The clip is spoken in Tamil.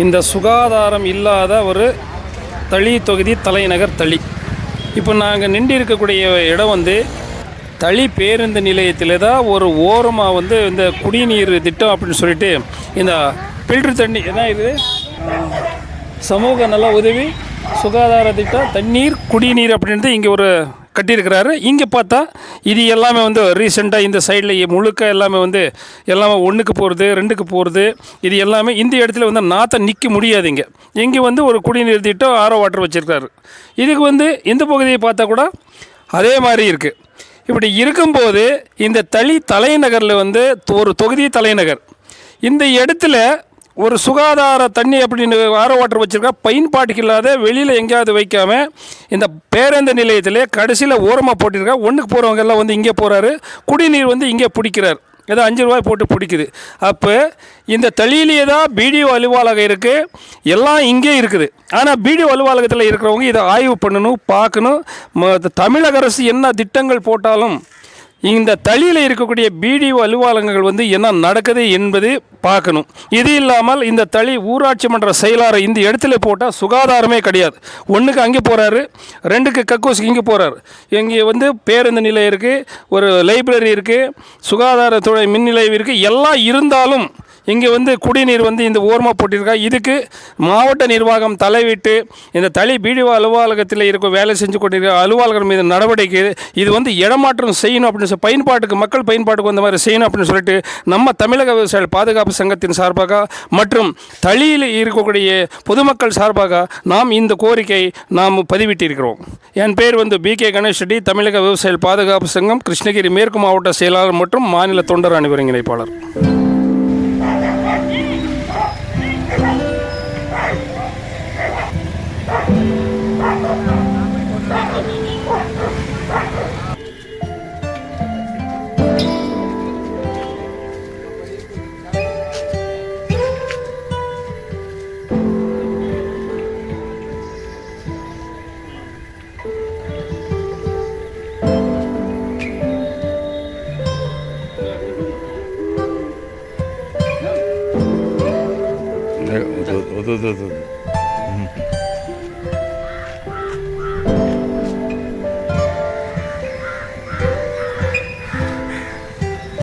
இந்த சுகாதாரம் இல்லாத ஒரு தளி தொகுதி தலைநகர் தளி. இப்போ நாங்கள் நின்று இருக்கக்கூடிய இடம் வந்து தளி பேருந்து நிலையத்தில் தான் ஒரு ஓரமாக வந்து இந்த குடிநீர் திட்டம் அப்படின்னு சொல்லிட்டு இந்த ஃபில்டர் தண்ணி என்ன இது சமூக நல உதவி சுகாதார திட்டம் தண்ணீர் குடிநீர் அப்படின்ட்டு இங்கே ஒரு கட்டியிருக்கிறாரு. இங்கே பார்த்தா இது எல்லாமே வந்து ரீசெண்டாக இந்த சைடில் முழுக்க எல்லாமே வந்து எல்லாமே 1க்கு போகிறது 2க்கு போகிறது. இது எல்லாமே இந்த இடத்துல வந்து நாற்றை நிற்க முடியாது. இங்கே வந்து ஒரு குடிநீர் திட்டம் ஆரோ வாட்டர் வச்சுருக்காரு. இதுக்கு வந்து இந்த பகுதியை பார்த்தா கூட அதே மாதிரி இருக்குது. இப்படி இருக்கும்போது இந்த தளி தலைநகரில் வந்து ஒரு தொகுதி தலைநகர் இந்த இடத்துல ஒரு சுகாதார தண்ணி அப்படின்னு ஆரோ வாட்டர் வச்சுருக்கா பயன்பாட்டுக்கு இல்லாத வெளியில் எங்கேயாவது வைக்காமல் இந்த பேருந்து நிலையத்திலே கடைசியில் ஓரமாக போட்டிருக்கா. 1க்கு போகிறவங்க எல்லாம் வந்து இங்கே போகிறாரு, குடிநீர் வந்து இங்கே பிடிக்கிறார். ஏதோ 5 ரூபாய் போட்டு பிடிக்குது. அப்போ இந்த தளியிலேயே தான் பிடிஓ அலுவலகம் இருக்குது, எல்லாம் இங்கே இருக்குது. ஆனால் பிடிஓ அலுவலகத்தில் இருக்கிறவங்க இதை ஆய்வு பண்ணணும், பார்க்கணும். தமிழக அரசு என்ன திட்டங்கள் போட்டாலும் இந்த தளியில் இருக்கக்கூடிய பிடிஓ அலுவலகங்கள் வந்து என்ன நடக்குது என்பது பார்க்கணும். இது இல்லாமல் இந்த தளி ஊராட்சி மன்ற செயலாளர் இந்த இடத்துல போட்டால் சுகாதாரமே கிடையாது. 1க்கு அங்கே போகிறாரு, 2க்கு கக்கூஸுக்கு இங்கே போகிறாரு. இங்கே வந்து பேருந்து நிலையம் இருக்குது, ஒரு லைப்ரரி இருக்குது, சுகாதாரத்துறை மின் நிலையம் இருக்குது. எல்லாம் இருந்தாலும் இங்கே வந்து குடிநீர் வந்து இந்த ஓரமாக போட்டிருக்கா. இதுக்கு மாவட்ட நிர்வாகம் தலைவிட்டு இந்த தளி பிடிஓ அலுவலகத்தில் இருக்க வேலை செஞ்சு கொண்டிருக்க அலுவலகர் மீது நடவடிக்கை இது வந்து இடமாற்றம் செய்யணும் அப்படின்னு சொல்லி பயன்பாட்டுக்கு மக்கள் பயன்பாட்டுக்கு வந்த மாதிரி செய்யணும் அப்படின்னு சொல்லிட்டு நம்ம தமிழக விவசாயிகள் பாதுகாப்பு சங்கத்தின் சார்பாக மற்றும் தளியில் இருக்கக்கூடிய பொதுமக்கள் சார்பாக நாம் இந்த கோரிக்கை நாம் பதிவிட்டிருக்கிறோம். என் பேர் வந்து BK கணேஷ் ரெட்டி, தமிழக விவசாயிகள் பாதுகாப்பு சங்கம் கிருஷ்ணகிரி மேற்கு மாவட்ட செயலாளர் மற்றும் மாநில தொண்டர் அணி ஒருங்கிணைப்பாளர். 네,